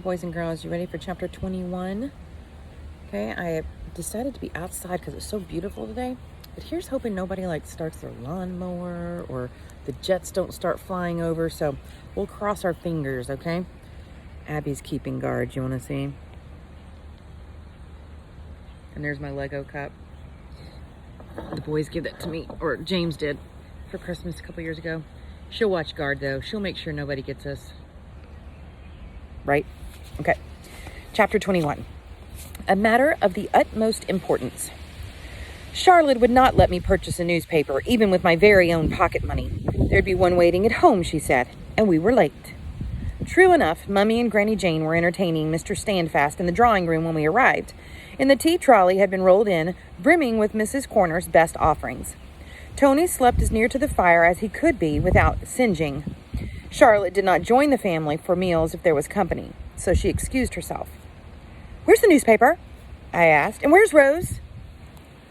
boys and girls. You ready for chapter 21? Okay, I decided to be outside because it's so beautiful today. But here's hoping nobody starts their lawnmower or the jets don't start flying over. So we'll cross our fingers, okay? Abby's keeping guard. You want to see? And there's my Lego cup. The boys gave that to me, or James did, for Christmas a couple years ago. She'll watch guard though. She'll make sure nobody gets us. Right? Okay. Chapter 21. A matter of the utmost importance. Charlotte would not let me purchase a newspaper, even with my very own pocket money. There'd be one waiting at home, she said, and we were late. True enough, Mummy and Granny Jane were entertaining Mr. Standfast in the drawing room when we arrived, and the tea trolley had been rolled in, brimming with Mrs. Corner's best offerings. Tony slept as near to the fire as he could be without singeing. Charlotte did not join the family for meals if there was company, so she excused herself. "Where's the newspaper?" I asked. "And where's Rose?"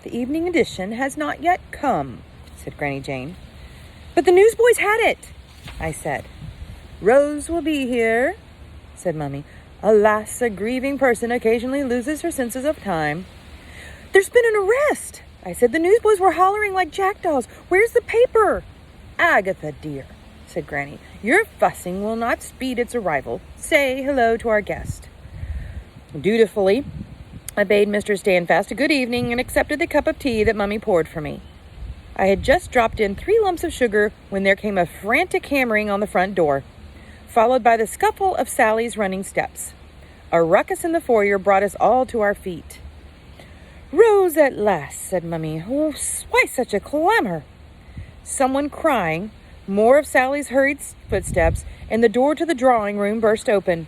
"The evening edition has not yet come," said Granny Jane. "But the newsboys had it," I said. "Rose will be here," said Mummy. "Alas, a grieving person occasionally loses her senses of time." "There's been an arrest," I said. "The newsboys were hollering like jackdaws. Where's the paper?" "Agatha, dear," said Granny, "your fussing will not speed its arrival. Say hello to our guest." Dutifully, I bade Mr. Standfast a good evening and accepted the cup of tea that Mummy poured for me. I had just dropped in 3 lumps of sugar when there came a frantic hammering on the front door, followed by the scuffle of Sally's running steps. A ruckus in the foyer brought us all to our feet. "Rose at last," said Mummy. "Oh, why such a clamor?" Someone crying, more of Sally's hurried footsteps, and the door to the drawing room burst open.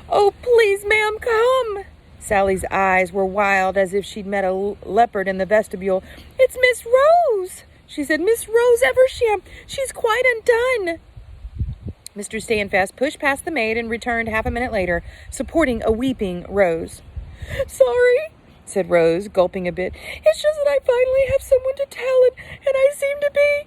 "Oh, please, ma'am, come!" Sally's eyes were wild as if she'd met a leopard in the vestibule. "It's Miss Rose," she said. "Miss Rose Eversham. She's quite undone." Mr. Standfast pushed past the maid and returned half a minute later, supporting a weeping Rose. "Sorry," said Rose, gulping a bit. "It's just that I finally have someone to tell, and I seem to be—"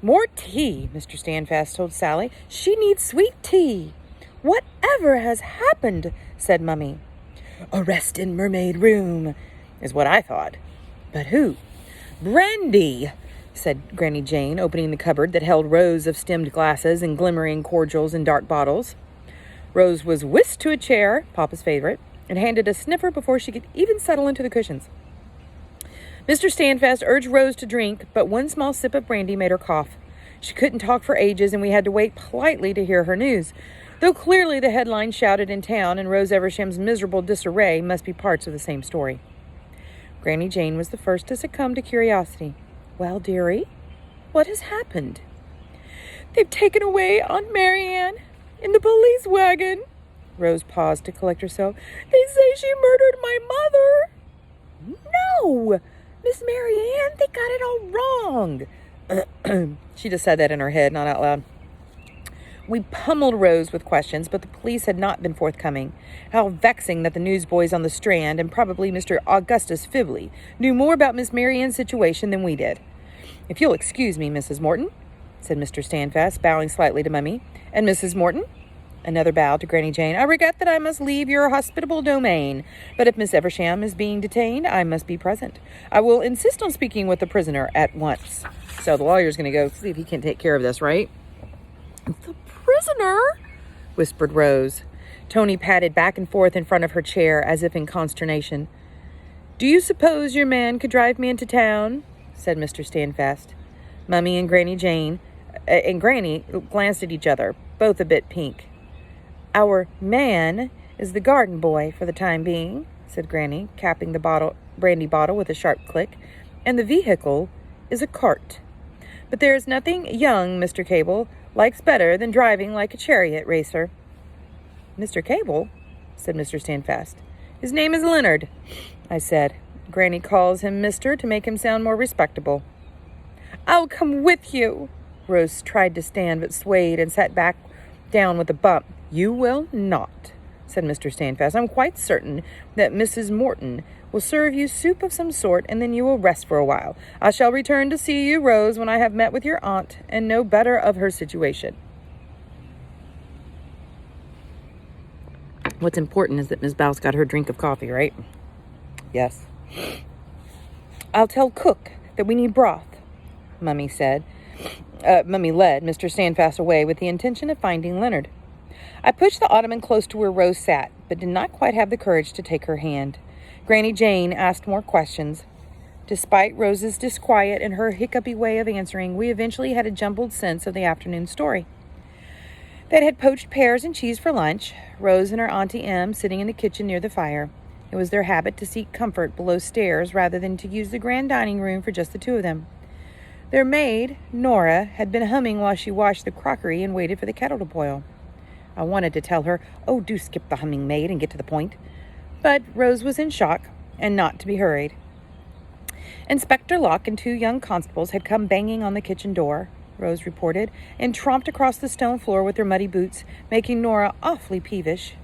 "More tea," Mr. Standfast told Sally. "She needs sweet tea." "Whatever has happened?" said Mummy. "Arrest in Mermaid Room," is what I thought. But who? "Brandy," said Granny Jane, opening the cupboard that held rows of stemmed glasses and glimmering cordials in dark bottles. Rose was whisked to a chair, Papa's favorite, and handed a sniffer before she could even settle into the cushions. Mr. Standfast urged Rose to drink, but one small sip of brandy made her cough. She couldn't talk for ages, and we had to wait politely to hear her news, though clearly the headline shouted in town and Rose Eversham's miserable disarray must be parts of the same story. Granny Jane was the first to succumb to curiosity. "Well, dearie, what has happened?" "They've taken away Aunt Marianne in the police wagon." Rose paused to collect herself. "They say she murdered my mother." "No! Miss Marianne, they got it all wrong." She just said that in her head, not out loud. We pummeled Rose with questions, but the police had not been forthcoming. How vexing that the newsboys on the Strand and probably Mr. Augustus Fibley knew more about Miss Marianne's situation than we did. "If you'll excuse me, Mrs. Morton," said Mr. Standfast, bowing slightly to Mummy. "And Mrs. Morton?" Another bow to Granny Jane. "I regret that I must leave your hospitable domain, but if Miss Eversham is being detained, I must be present. I will insist on speaking with the prisoner at once." So the lawyer's going to go see if he can take care of this, right? "The prisoner?" whispered Rose. Tony padded back and forth in front of her chair as if in consternation. "Do you suppose your man could drive me into town?" said Mr. Standfast. Mummy and Granny Jane and Granny glanced at each other, both a bit pink. "Our man is the garden boy for the time being," said Granny, capping the brandy bottle with a sharp click, "and the vehicle is a cart. But there is nothing young Mr. Cable likes better than driving like a chariot racer." "Mr. Cable?" said Mr. Standfast. "His name is Leonard," I said. "Granny calls him Mister to make him sound more respectable." "I'll come with you." Rose tried to stand but swayed and sat back down with a bump. "You will not," said Mr. Standfast. "I'm quite certain that Mrs. Morton will serve you soup of some sort, and then you will rest for a while. I shall return to see you, Rose, when I have met with your aunt and know better of her situation." What's important is that Ms. Bouse got her drink of coffee, right? Yes. I'll tell Cook that we need broth, Mummy said. Mummy led Mr. Standfast away with the intention of finding Leonard. I pushed the ottoman close to where Rose sat, but did not quite have the courage to take her hand. Granny Jane asked more questions. Despite Rose's disquiet and her hiccupy way of answering, we eventually had a jumbled sense of the afternoon story. They'd had poached pears and cheese for lunch, Rose and her Auntie Em sitting in the kitchen near the fire. It was their habit to seek comfort below stairs rather than to use the grand dining room for just the two of them. Their maid, Nora, had been humming while she washed the crockery and waited for the kettle to boil. I wanted to tell her, "Oh, do skip the humming, maid, and get to the point." But Rose was in shock and not to be hurried. Inspector Locke and 2 young constables had come banging on the kitchen door, Rose reported, and tromped across the stone floor with their muddy boots, making Nora awfully peevish.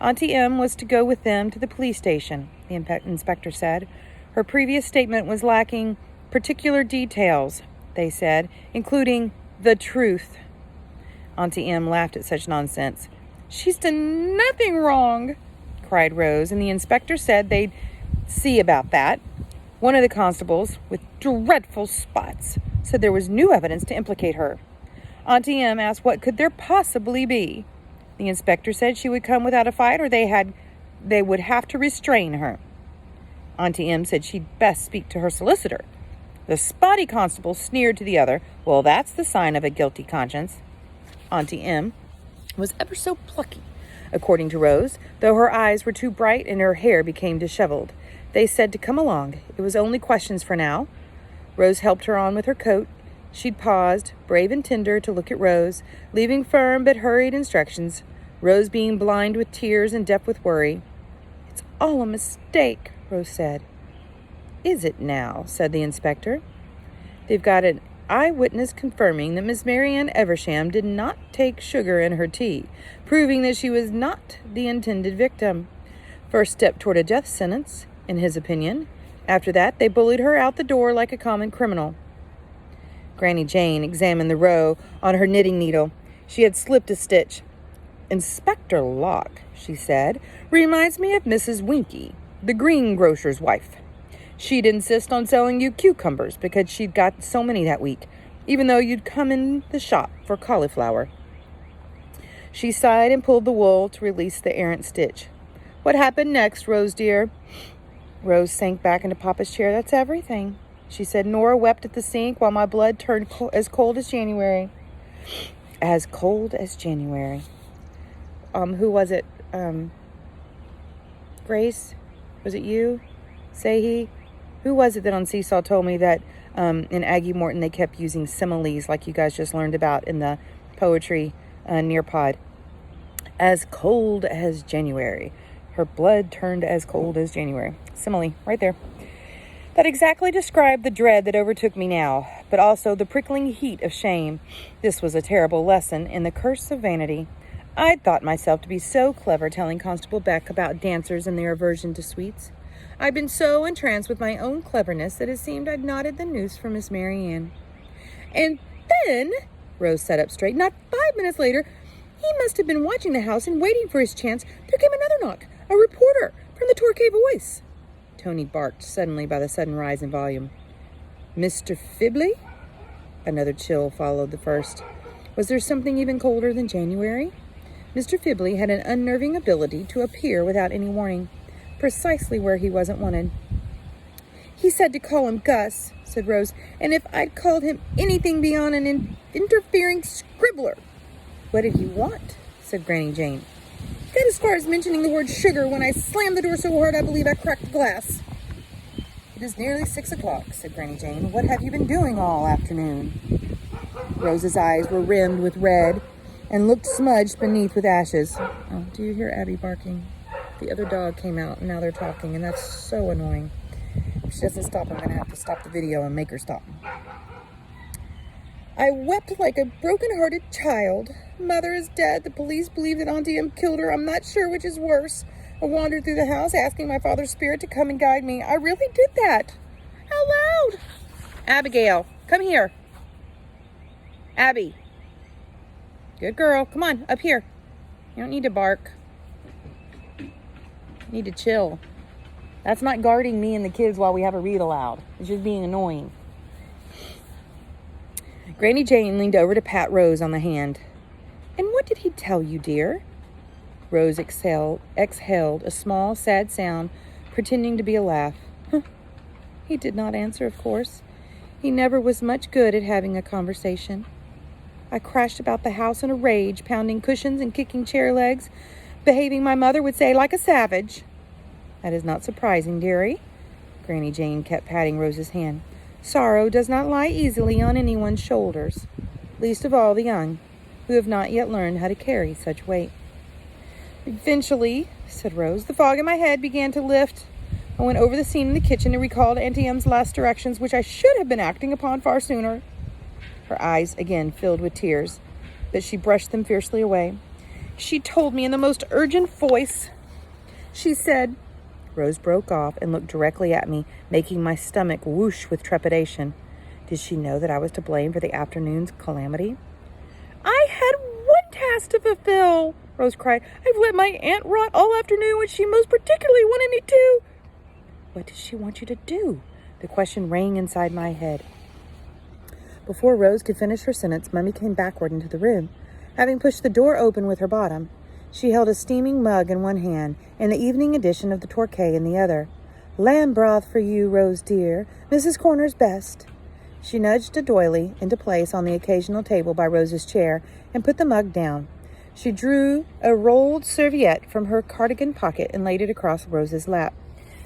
Auntie Em was to go with them to the police station, the inspector said. Her previous statement was lacking particular details, they said, including the truth. Auntie Em laughed at such nonsense. "She's done nothing wrong," cried Rose, and the inspector said they'd see about that. One of the constables, with dreadful spots, said there was new evidence to implicate her. Auntie Em asked what could there possibly be. The inspector said she would come without a fight or they would have to restrain her. Auntie Em said she'd best speak to her solicitor. The spotty constable sneered to the other. "Well, that's the sign of a guilty conscience." Auntie Em was ever so plucky, according to Rose, though her eyes were too bright and her hair became disheveled. They said to come along. It was only questions for now. Rose helped her on with her coat. She'd paused, brave and tender, to look at Rose, leaving firm but hurried instructions, Rose being blind with tears and deaf with worry. "It's all a mistake," Rose said. "Is it now?" said the inspector. "They've got an eyewitness confirming that Miss Marianne Eversham did not take sugar in her tea, proving that she was not the intended victim. First step toward a death sentence, in his opinion. After that, they bullied her out the door like a common criminal." Granny Jane examined the row on her knitting needle. She had slipped a stitch. "Inspector Locke," she said, "reminds me of Mrs. Winky, the greengrocer's wife. She'd insist on selling you cucumbers because she'd got so many that week, even though you'd come in the shop for cauliflower." She sighed and pulled the wool to release the errant stitch. "What happened next, Rose dear?" Rose sank back into Papa's chair. "That's everything," she said. "Nora wept at the sink while my blood turned as cold as January." As cold as January. Who was it? Grace? Was it you? Sahi? Who was it that on Seesaw told me that in Aggie Morton they kept using similes like you guys just learned about in the poetry Nearpod? As cold as January. Her blood turned as cold as January. Simile, right there. That exactly described the dread that overtook me now, but also the prickling heat of shame. This was a terrible lesson in the curse of vanity. I'd thought myself to be so clever telling Constable Beck about dancers and their aversion to sweets. I'd been so entranced with my own cleverness that it seemed I'd knotted the noose for Miss Marianne. And then, Rose sat up straight, not 5 minutes later, he must have been watching the house and waiting for his chance. There came another knock. A reporter from the Torquay Voice. Tony barked suddenly by the sudden rise in volume. "Mr. Fibley?" Another chill followed the first. Was there something even colder than January? Mr. Fibley had an unnerving ability to appear without any warning, precisely where he wasn't wanted. "He said to call him Gus," said Rose, "and if I'd called him anything beyond an interfering scribbler." "What did he want?" said Granny Jane. "Got as far as mentioning the word sugar when I slammed the door so hard I believe I cracked the glass." "It is nearly 6 o'clock, said Granny Jane. "What have you been doing all afternoon?" Rose's eyes were rimmed with red and looked smudged beneath with ashes. Oh, do you hear Abby barking? The other dog came out and now they're talking, and that's so annoying. If she doesn't stop, I'm going to have to stop the video and make her stop. "I wept like a broken-hearted child. Mother is dead. The police believe that Auntie Em killed her. I'm not sure which is worse. I wandered through the house asking my father's spirit to come and guide me. I really did that. Out loud. Abigail, come here. Abby. Good girl. Come on, up here. You don't need to bark. Need to chill. That's not guarding me and the kids while we have a read aloud. It's just being annoying. Granny Jane leaned over to pat Rose on the hand. And what did he tell you, dear? Rose exhaled a small, sad sound, pretending to be a laugh. He did not answer, of course. He never was much good at having a conversation. I crashed about the house in a rage, pounding cushions and kicking chair legs, behaving, my mother would say, like a savage. That is not surprising, dearie. Granny Jane kept patting Rose's hand. Sorrow does not lie easily on anyone's shoulders, least of all the young, who have not yet learned how to carry such weight. Eventually, said Rose, the fog in my head began to lift. I went over the scene in the kitchen and recalled Auntie Em's last directions, which I should have been acting upon far sooner. Her eyes again filled with tears, but she brushed them fiercely away. She told me in the most urgent voice. She said, Rose broke off and looked directly at me, making my stomach whoosh with trepidation. Did she know that I was to blame for the afternoon's calamity? I had one task to fulfill, Rose cried. I've let my aunt rot all afternoon when she most particularly wanted me to. What did she want you to do? The question rang inside my head. Before Rose could finish her sentence, Mummy came backward into the room. Having pushed the door open with her bottom, she held a steaming mug in one hand and the evening edition of the Torquay in the other. Lamb broth for you, Rose dear, Mrs. Corner's best. She nudged a doily into place on the occasional table by Rose's chair and put the mug down. She drew a rolled serviette from her cardigan pocket and laid it across Rose's lap.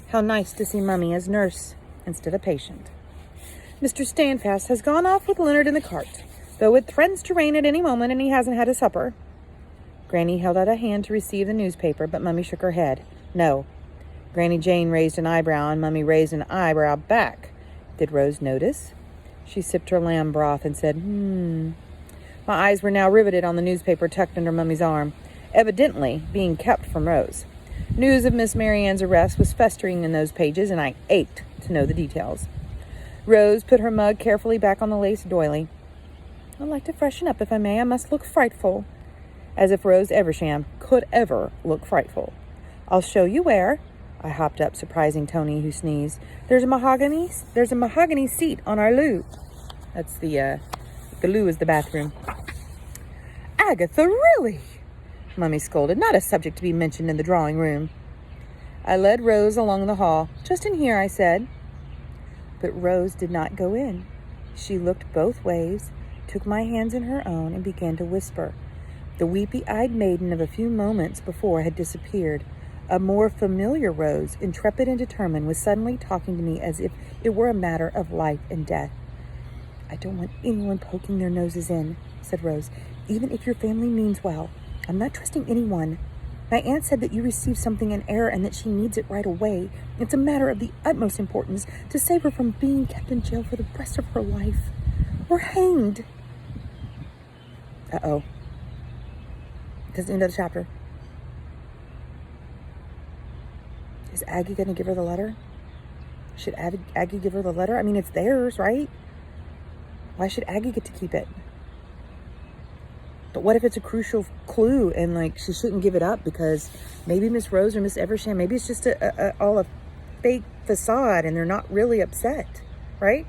How nice to see Mummy as nurse instead of patient. Mr. Standfast has gone off with Leonard in the cart, though it threatens to rain at any moment and he hasn't had his supper. Granny held out a hand to receive the newspaper, but Mummy shook her head. No. Granny Jane raised an eyebrow and Mummy raised an eyebrow back. Did Rose notice? She sipped her lamb broth and said, My eyes were now riveted on the newspaper tucked under Mummy's arm, evidently being kept from Rose. News of Miss Marianne's arrest was festering in those pages, and I ached to know the details. Rose put her mug carefully back on the lace doily. I'd like to freshen up, if I may. I must look frightful. As if Rose Eversham could ever look frightful. I'll show you where. I hopped up, surprising Tony, who sneezed. There's a mahogany seat on our loo. That's the loo is the bathroom. Agatha, really? Mummy scolded. Not a subject to be mentioned in the drawing room. I led Rose along the hall. Just in here, I said. But Rose did not go in. She looked both ways, took my hands in her own, and began to whisper. The weepy-eyed maiden of a few moments before had disappeared. A more familiar Rose, intrepid and determined, was suddenly talking to me as if it were a matter of life and death. I don't want anyone poking their noses in, said Rose, even if your family means well. I'm not trusting anyone. My aunt said that you received something in error and that she needs it right away. It's a matter of the utmost importance to save her from being kept in jail for the rest of her life. Or hanged. Uh-oh. That's the end of the chapter. Is Aggie going to give her the letter? Should Aggie give her the letter? I mean, it's theirs, right? Why should Aggie get to keep it? But what if it's a crucial clue and, like, she shouldn't give it up because maybe Miss Rose or Miss Eversham, maybe it's just all a fake facade and they're not really upset, right?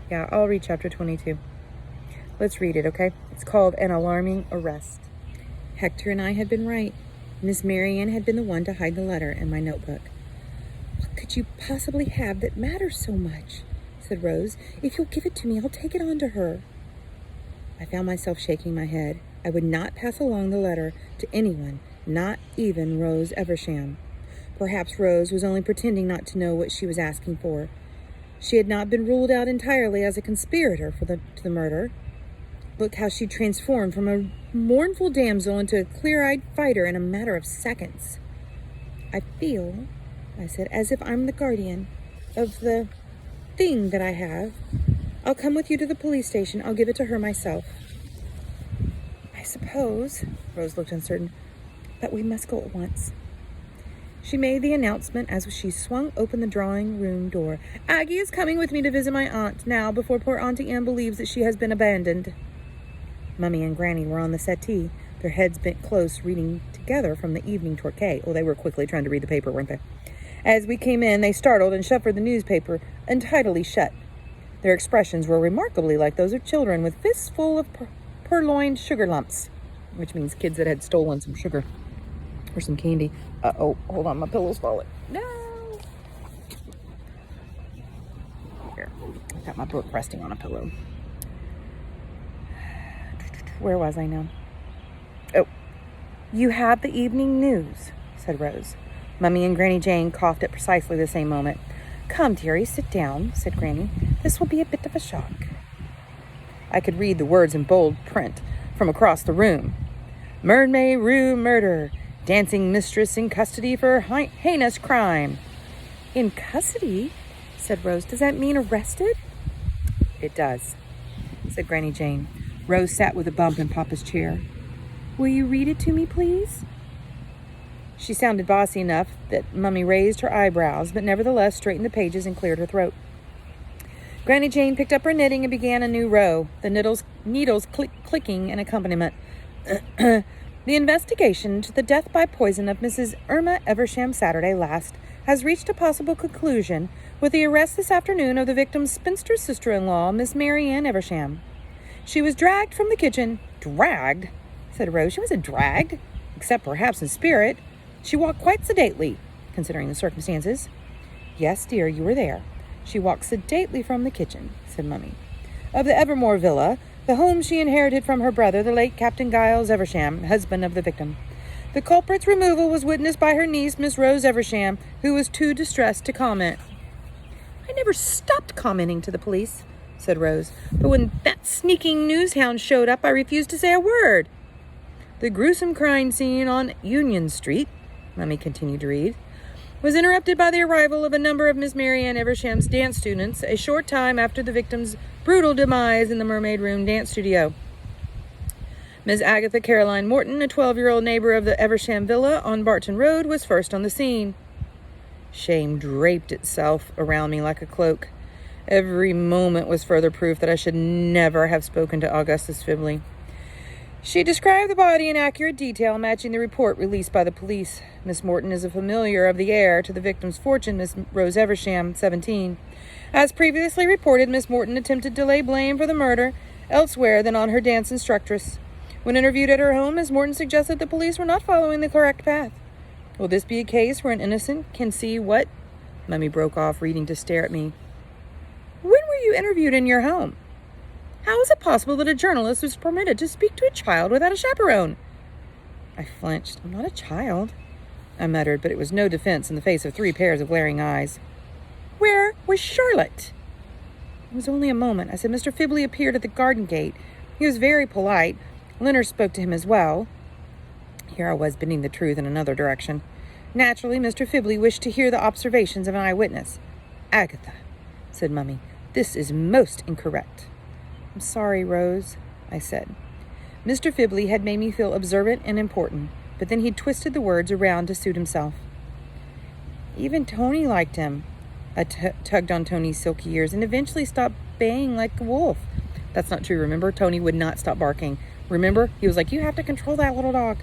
Yeah, I'll read chapter 22. Let's read it, okay? It's called An Alarming Arrest. Hector and I had been right. Miss Marianne had been the one to hide the letter in my notebook. What could you possibly have that matters so much? Said Rose. If you'll give it to me, I'll take it on to her. I found myself shaking my head. I would not pass along the letter to anyone, not even Rose Eversham. Perhaps Rose was only pretending not to know what she was asking for. She had not been ruled out entirely as a conspirator to the murder. Look how she transformed from a mournful damsel into a clear-eyed fighter in a matter of seconds. I feel, I said, as if I'm the guardian of the thing that I have. I'll come with you to the police station. I'll give it to her myself. I suppose, Rose looked uncertain, but we must go at once. She made the announcement as she swung open the drawing room door. "Aggie is coming with me to visit my aunt now before poor Auntie Anne believes that she has been abandoned." Mummy and Granny were on the settee, their heads bent close, reading together from the evening Torquay. Oh, they were quickly trying to read the paper, weren't they? As we came in, they startled and shuffled the newspaper untidily shut. Their expressions were remarkably like those of children with fists full of purloined sugar lumps, which means kids that had stolen some sugar or some candy. Uh-oh, hold on, my pillow's falling. No! Here, I've got my book resting on a pillow. Where was I now? Oh, "You have the evening news," said Rose. Mummy and Granny Jane coughed at precisely the same moment. "Come, dearie, sit down," said Granny. "This will be a bit of a shock." I could read the words in bold print from across the room. "Mermaid Rue murder. Dancing mistress in custody for heinous crime." "In custody?" said Rose. "Does that mean arrested?" "It does," said Granny Jane. Rose sat with a bump in Papa's chair. "Will you read it to me, please?" She sounded bossy enough that Mummy raised her eyebrows, but nevertheless straightened the pages and cleared her throat. Granny Jane picked up her knitting and began a new row, the needles clicking an accompaniment. "The investigation into the death by poison of Mrs. Irma Eversham Saturday last has reached a possible conclusion with the arrest this afternoon of the victim's spinster sister-in-law, Miss Mary Ann Eversham. She was dragged from the kitchen." "Dragged?" said Rose. "She wasn't dragged, except perhaps in spirit. She walked quite sedately, considering the circumstances." "Yes, dear, you were there. She walked sedately from the kitchen," said Mummy, "of the Evermore Villa, the home she inherited from her brother, the late Captain Giles Eversham, husband of the victim. The culprit's removal was witnessed by her niece, Miss Rose Eversham, who was too distressed to comment." "I never stopped commenting to the police," said Rose, "but when that sneaking newshound showed up, I refused to say a word." "The gruesome crime scene on Union Street," Mummy continued to read, "was interrupted by the arrival of a number of Miss Mary Ann Eversham's dance students a short time after the victim's brutal demise in the Mermaid Room dance studio. Miss Agatha Caroline Morton, a 12-year-old neighbor of the Eversham Villa on Barton Road, was first on the scene." Shame draped itself around me like a cloak. Every moment was further proof that I should never have spoken to Augustus Fibbley. She described the body in accurate detail, matching the report released by the police. Miss Morton is a familiar of the heir to the victim's fortune, Miss Rose Eversham, 17. As previously reported, Miss Morton attempted to lay blame for the murder elsewhere than on her dance instructress. When interviewed at her home, Miss Morton suggested the police were not following the correct path. Will this be a case where an innocent can see what... Mummy broke off, reading to stare at me. "When were you interviewed in your home? How is it possible that a journalist is permitted to speak to a child without a chaperone?" I flinched. "I'm not a child," I muttered, but it was no defense in the face of 3 pairs of glaring eyes. "Where was Charlotte?" "It was only a moment. I said Mr. Fibbley appeared at the garden gate. He was very polite. Leonard spoke to him as well." Here I was bending the truth in another direction. "Naturally, Mr. Fibbley wished to hear the observations of an eyewitness." "Agatha," said Mummy, "this is most incorrect." "I'm sorry, Rose," I said. Mr. Fibbley had made me feel observant and important, but then he'd twisted the words around to suit himself. "Even Tony liked him." I tugged on Tony's silky ears and eventually stopped baying like a wolf. That's not true, remember? Tony would not stop barking. Remember? He was like, "You have to control that little dog."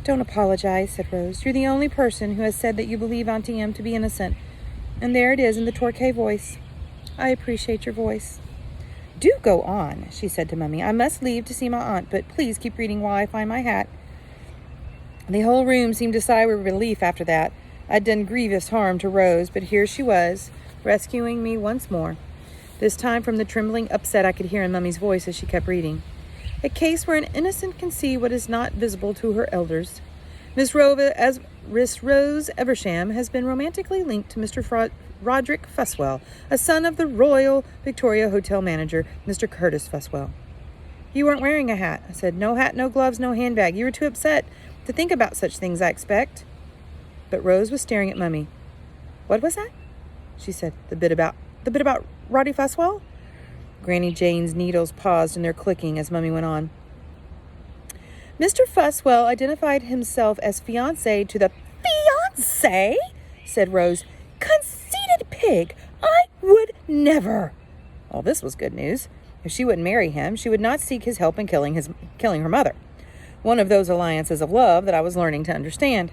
"Don't apologize," said Rose. "You're the only person who has said that you believe Auntie Em to be innocent. And there it is in the Torquay voice. I appreciate your voice." "Do go on," she said to Mummy. "I must leave to see my aunt, but please keep reading while I find my hat." The whole room seemed to sigh with relief after that. I'd done grievous harm to Rose, but here she was, rescuing me once more. This time from the trembling upset I could hear in Mummy's voice as she kept reading. "A case where an innocent can see what is not visible to her elders. Miss Rose Eversham has been romantically linked to Mr. Roderick Fusswell, a son of the Royal Victoria Hotel manager, Mr. Curtis Fusswell." "You weren't wearing a hat," I said. "No hat, no gloves, no handbag. You were too upset to think about such things, I expect." But Rose was staring at Mummy. "What was that?" she said. The bit about Roddy Fusswell?" Granny Jane's needles paused in their clicking as Mummy went on. "Mr. Fusswell identified himself as fiancé to the..." Fiancé? Said Rose. Conceited pig! I would never. Well, this was good news. If she wouldn't marry him, she would not seek his help in killing her mother. One of those alliances of love that I was learning to understand.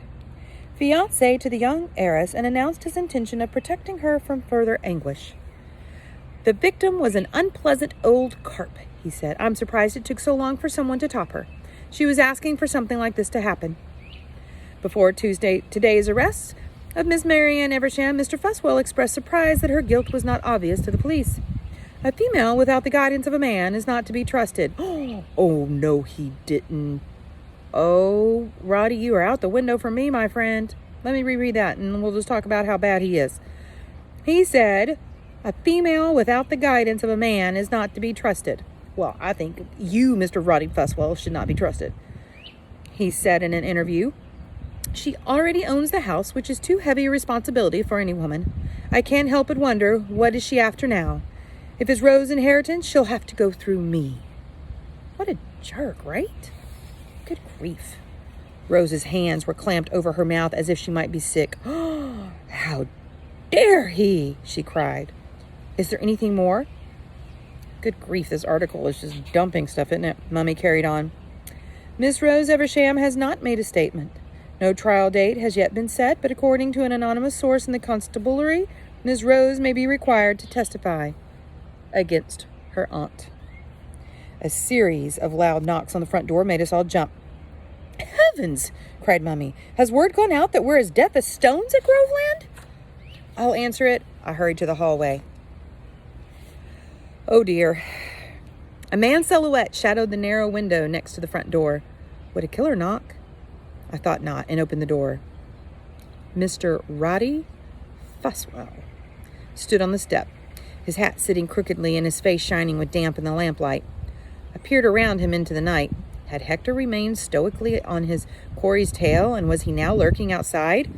Fiancé to the young heiress, and announced his intention of protecting her from further anguish. The victim was an unpleasant old carp, he said. I'm surprised it took so long for someone to top her. She was asking for something like this to happen. Before today's arrest of Miss Marianne Eversham, Mr. Fuswell expressed surprise that her guilt was not obvious to the police. A female without the guidance of a man is not to be trusted. Oh, no, he didn't. Oh, Roddy, you are out the window for me, my friend. Let me reread that, and we'll just talk about how bad he is. He said, a female without the guidance of a man is not to be trusted. Well, I think you, Mr. Roddy Fuswell, should not be trusted. He said in an interview, she already owns the house, which is too heavy a responsibility for any woman. I can't help but wonder, what is she after now? If it's Rose's inheritance, she'll have to go through me. What a jerk, right? Good grief. Rose's hands were clamped over her mouth as if she might be sick. Oh, how dare he? She cried. Is there anything more? Good grief, this article is just dumping stuff, isn't it? Mummy carried on. Miss Rose Eversham has not made a statement. No trial date has yet been set, but according to an anonymous source in the constabulary, Miss Rose may be required to testify against her aunt. A series of loud knocks on the front door made us all jump. Heavens, cried Mummy. Has word gone out that we're as deaf as stones at Groveland? I'll answer it. I hurried to the hallway. Oh dear. A man's silhouette shadowed the narrow window next to the front door. Would a killer knock? I thought not, and opened the door. Mr. Roddy Fuswell stood on the step, his hat sitting crookedly and his face shining with damp in the lamplight. I peered around him into the night. Had Hector remained stoically on his quarry's tail, and was he now lurking outside?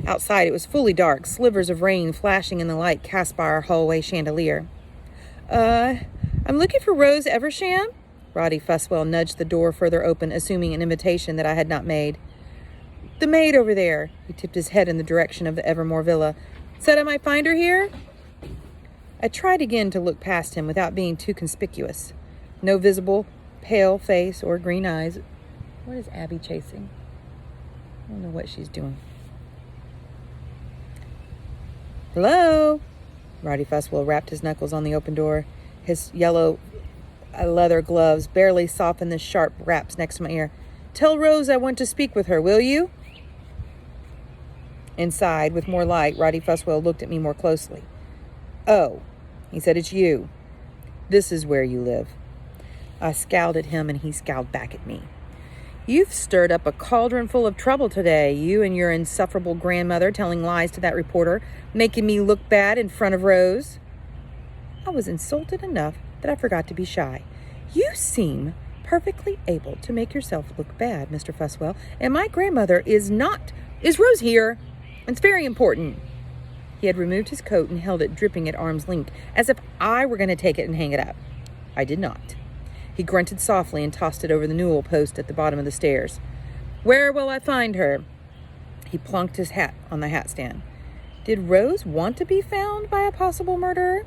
Outside it was fully dark, slivers of rain flashing in the light cast by our hallway chandelier. I'm looking for Rose Eversham. Roddy Fuswell nudged the door further open, assuming an invitation that I had not made. The maid over there. He tipped his head in the direction of the Evermore villa. Said I might find her here? I tried again to look past him without being too conspicuous. No visible pale face or green eyes. What is Abby chasing? I don't know what she's doing. Hello? Roddy Fuswell rapped his knuckles on the open door. His yellow leather gloves barely softened the sharp raps next to my ear. Tell Rose I want to speak with her, will you? Inside, with more light, Roddy Fuswell looked at me more closely. Oh, he said, it's you. This is where you live. I scowled at him, and he scowled back at me. You've stirred up a cauldron full of trouble today, you and your insufferable grandmother telling lies to that reporter, making me look bad in front of Rose. I was insulted enough that I forgot to be shy. You seem perfectly able to make yourself look bad, Mr. Fuswell, and my grandmother is not. Is Rose here? It's very important. He had removed his coat and held it dripping at arm's length, as if I were going to take it and hang it up. I did not. He grunted softly and tossed it over the newel post at the bottom of the stairs. Where will I find her? He plunked his hat on the hat stand. Did Rose want to be found by a possible murderer?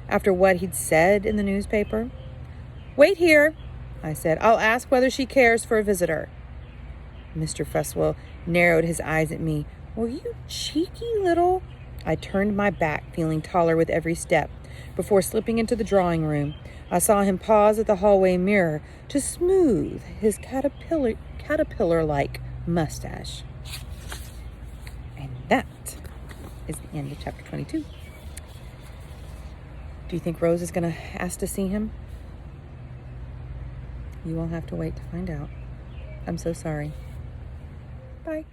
After what he'd said in the newspaper? Wait here, I said. I'll ask whether she cares for a visitor. Mr. Fuswell narrowed his eyes at me. Well, you cheeky little... I turned my back, feeling taller with every step. Before slipping into the drawing room, I saw him pause at the hallway mirror to smooth his caterpillar-like mustache. And that is the end of chapter 22. Do you think Rose is going to ask to see him? You will have to wait to find out. I'm so sorry. Bye.